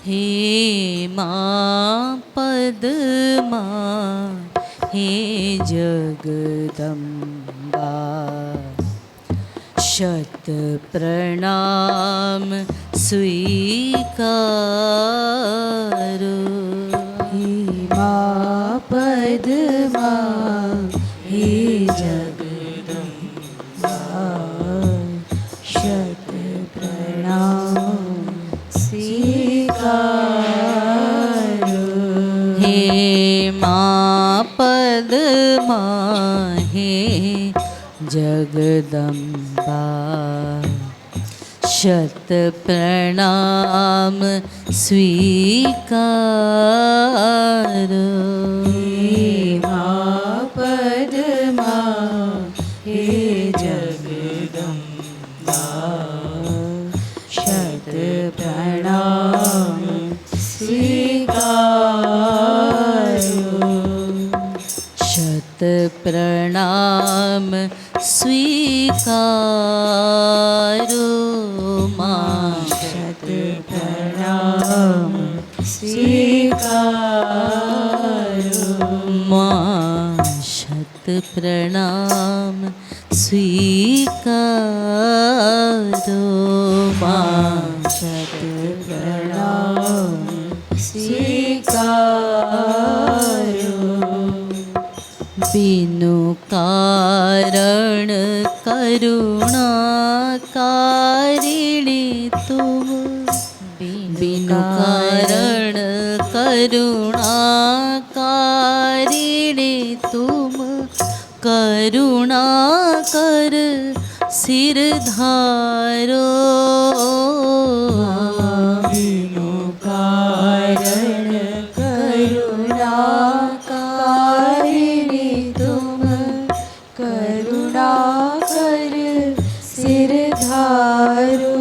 हे मां पद्मा हे जगदम्बा शत प्रणाम स्वीकारो। हे मां पद्मा हे जगदम्बा शत प्रणाम स्वीकारो। हे मां पद्मा हे जगदम्बा शत प्रणाम स्वीकारो। हे मां पद्मा हे जगदम्बा शत प्रणाम स्वीकारो। शत प्रणाम स्वीकारो मां शत प्रणाम स्वीकारो। मां शत प्रणाम स्वीकारो। मां शत प्रणाम स्वीकारो। बिनु कारण करुणाकारिणी तुम बिनु कारण करुणाकारिणी तुम करुणा कर सिर धारो। बिनु कारण करुणाकारिणी तुम करुणा कर सिर धारो।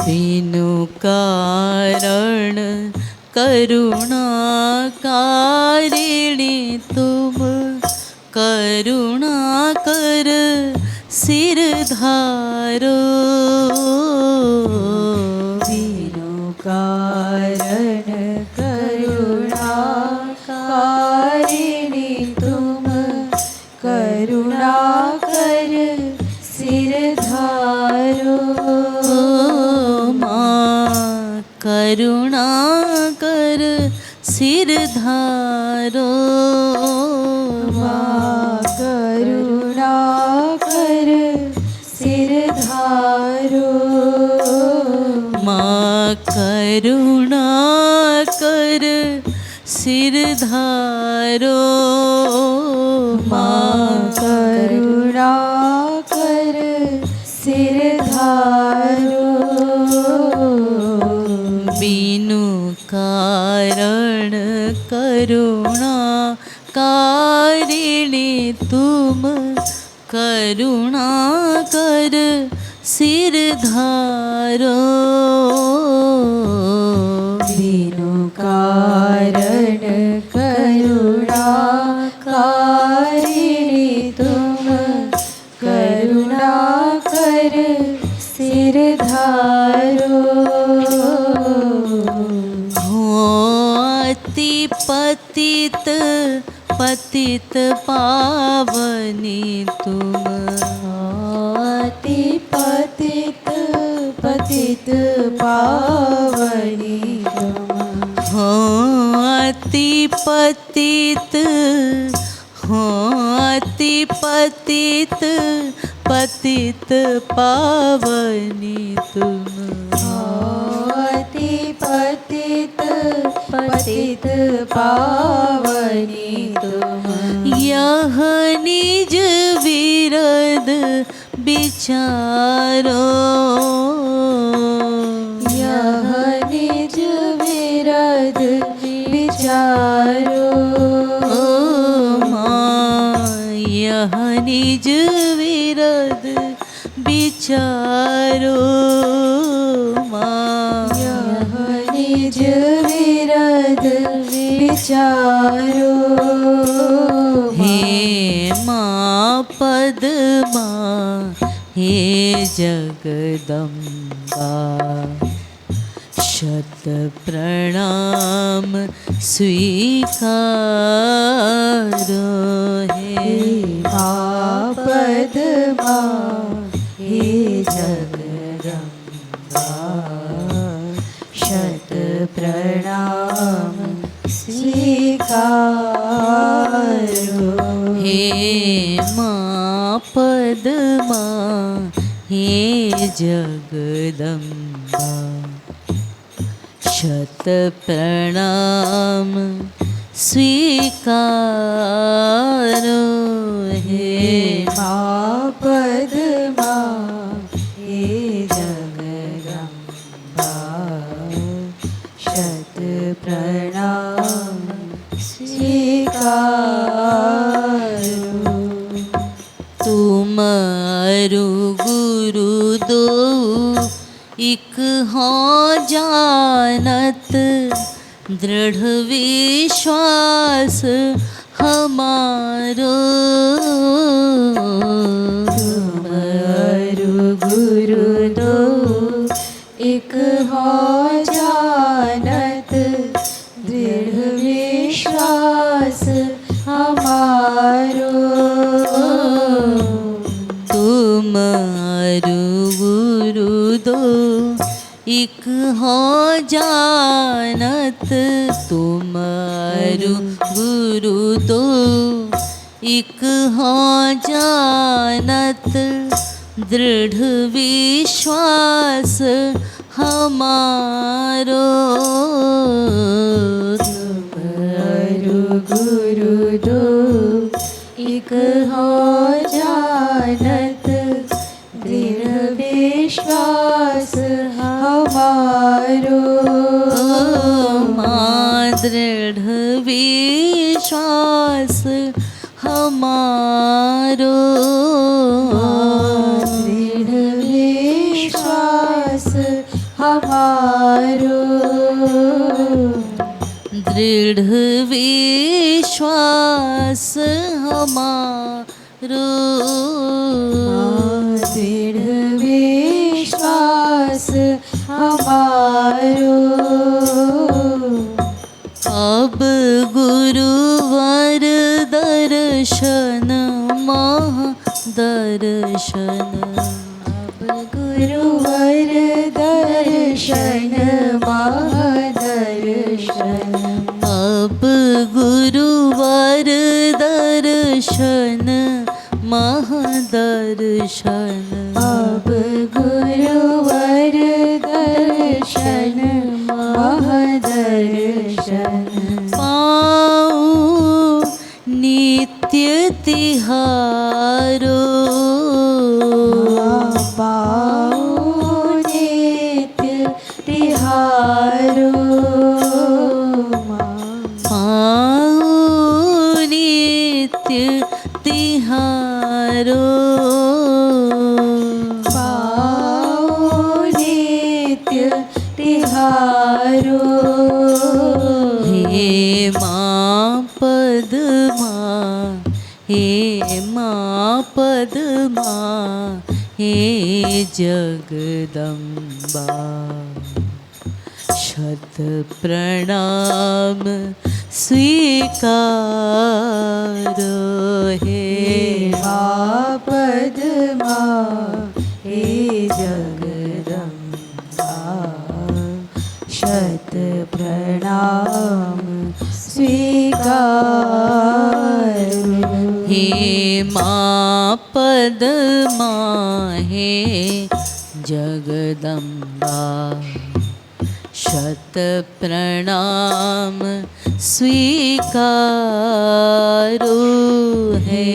बिनु कारण करुणाकारिणी तुम करुणा कर सिर धारो। बिनु कारण करुणाकारिणी तुम करुणा कर सिर धारो। मां करुणा कर सिर धारो। मां करुणा कर सिर धारो। मां करुणा कर सिर धारो। मां करुणा कर सिर धारो। बिनु कारण करुणाकारिणी तुम करुणा कर सिर धारो। बिनु कारण करुणाकारिणी तुम करुणा कर सिर धारो। हो अति पतित पतित पावनी तुम अति पतित पतित पावनी तुम हो अति पतित हो अति पतित पतित पावनी तुम अति पतित पतित पावनी तुम यह निज विरद विचारो। यह निज विरद विचारो। मां यह निज विरद विचारो। मां यह निज विरद विचारो। हे मां पद्मा हे जगदम्बा शत प्रणाम स्वीकारो हे पद्मा हे जगदम्बा शत प्रणाम स्वीकारो हे मां पद्मा हे जगदम्बा शत प्रणाम स्वीकारो हे मां पद्मा हे जगदम्बा शत प्रणाम स्वीकारो तुम अरु गुरु दो इक हो जानत दृढ़ विश्वास हमारो तुम गुरु दो एक हो जानत दृढ़ विश्वास हमारो तुम अरु गुरु दो इक हो जानत तुम अरु गुरु दो इक हो जानत दृढ़ विश्वास हमारो गुरु दो एक हो जानत दृढ़ विश्वास हमारो मां दृढ़ विश्वास हमारो दृढ़ विश्वास हमारो दृढ़ विश्वास हमारो दृढ़ विश्वास हमारो अब गुरुवर दर्शन महादर्शन गुरुवर दर्शन महादर्शन अब गुरुवर दर्शन महादर्शन अब गुरुवर दर्शन महादर्शन पाऊँ नित्य तिहारो पाऊँ नित्य तिहारो पाऊँ नित्य तिहारो पाऊँ नित्य तिहारो हे मां पद्मा हे मां पद्मा हे जगदम्बा शत प्रणाम स्वीकारो हे मां पद्मा हे जगदम्बा शत प्रणाम स्वीकारो हे मां पद्मा हे जगदम्बा शत प्रणाम स्वीकारो हे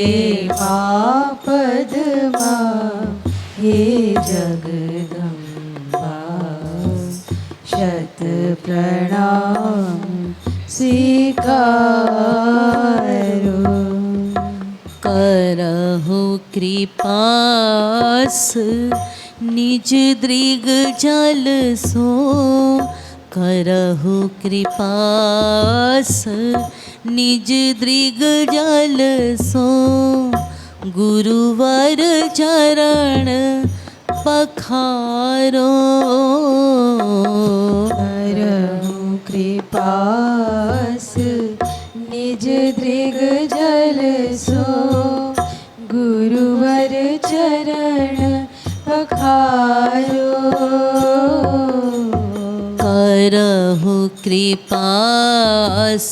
मां पद्मा हे जगदम्बा शत प्रणाम स्वीकारो करहु कृपास निज दृग जल सो करहु कृपास निज दृग जल सो गुरुवर चरण पखारो कृपास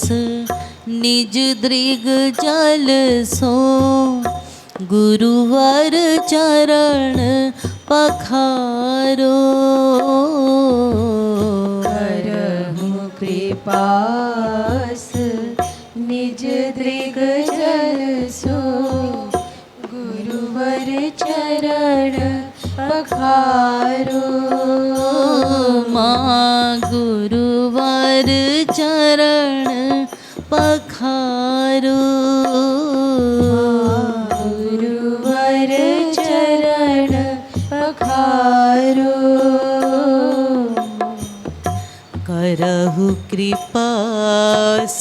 निज दृग जल सो गुरुवर चरण पखारो करहु कृपास निज दृग जल सो गुरुवर चरण पखारो माँ गुरुवर चरण पखारो गुरुवर चरण पखारो करहु कृपास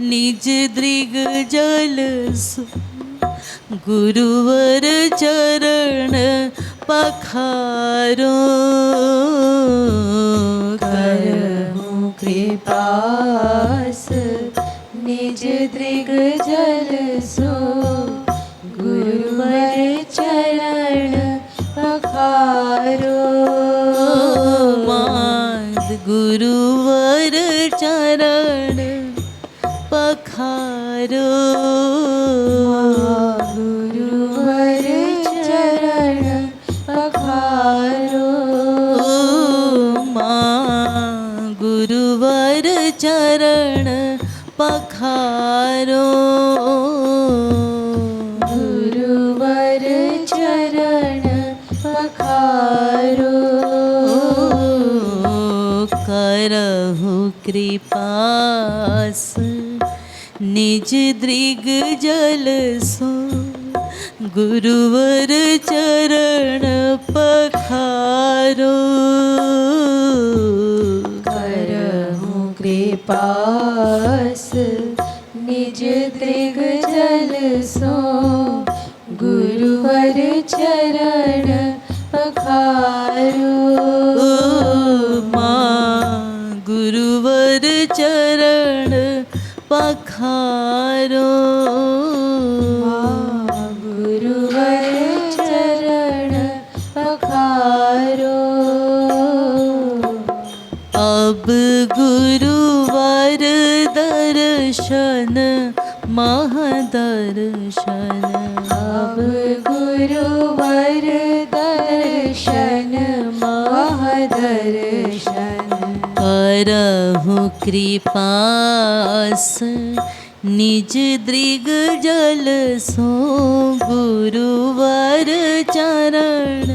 निज दृग जल सो गुरुवर चरण पखारो करहु कृपास निज दृग जल सो गुरुवर चरण पखारो माद गुरुवर चरण पखारो गुरुवर चरण पखारो माँ गुरुवर चरण पखारो गुरुवर चरण पखारो करहु कृपास निज दृग जल सो गुरुवर चरण पखारो करहु कृपास निज दृग जल सो गुरुवर चरण पखारो माँ गुरुवर चरण पखारो गुरुवर चरण पखारो अब गुरुवर दर्शन महादर्शन अब गुरुवर दर्शन महादर्शन करहु कृपास निज दृग जल सो गुरुवर चरण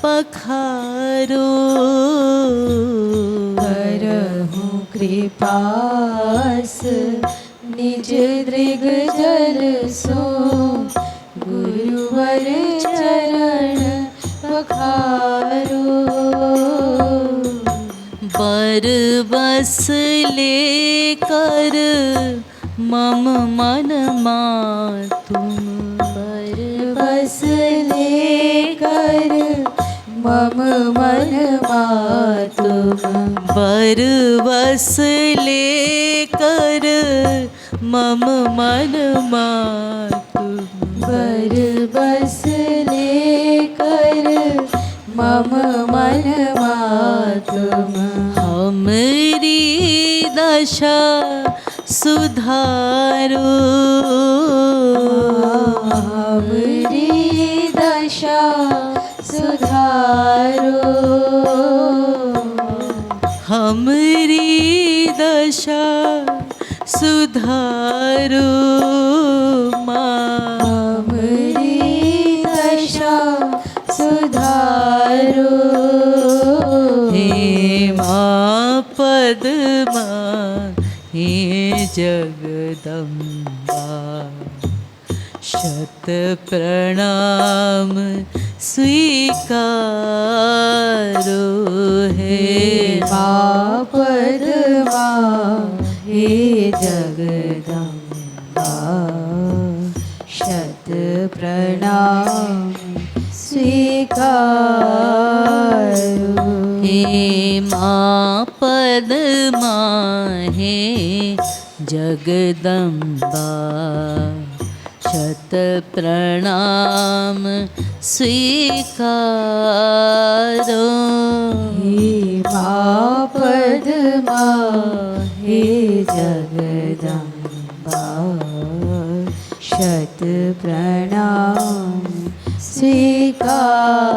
पखारो करहु कृपास निज दृग जल सो गुरुवर चरण पखारो बर बस लेकर मम मन तुम पर बस लेकर मम मन तुम बर बस लेकर मम मन तुम पर बस लेकर मम मन तुम हमरी दशा सुधारो हमरी दशा सुधारो हमरी दशा सुधारो माँ हमरी दशा सुधारो हे माँ पद्मा हे जगदम्बा शत प्रणाम स्वीकारो हे माँ पद्मा हे जगदम्बा शत प्रणाम स्वीकारो हे माँ पद्मा हे जगदम्बा शत प्रणाम स्वीकारो हे પદમાં હે જગદંબા શત પ્રણામ સ્વીકારો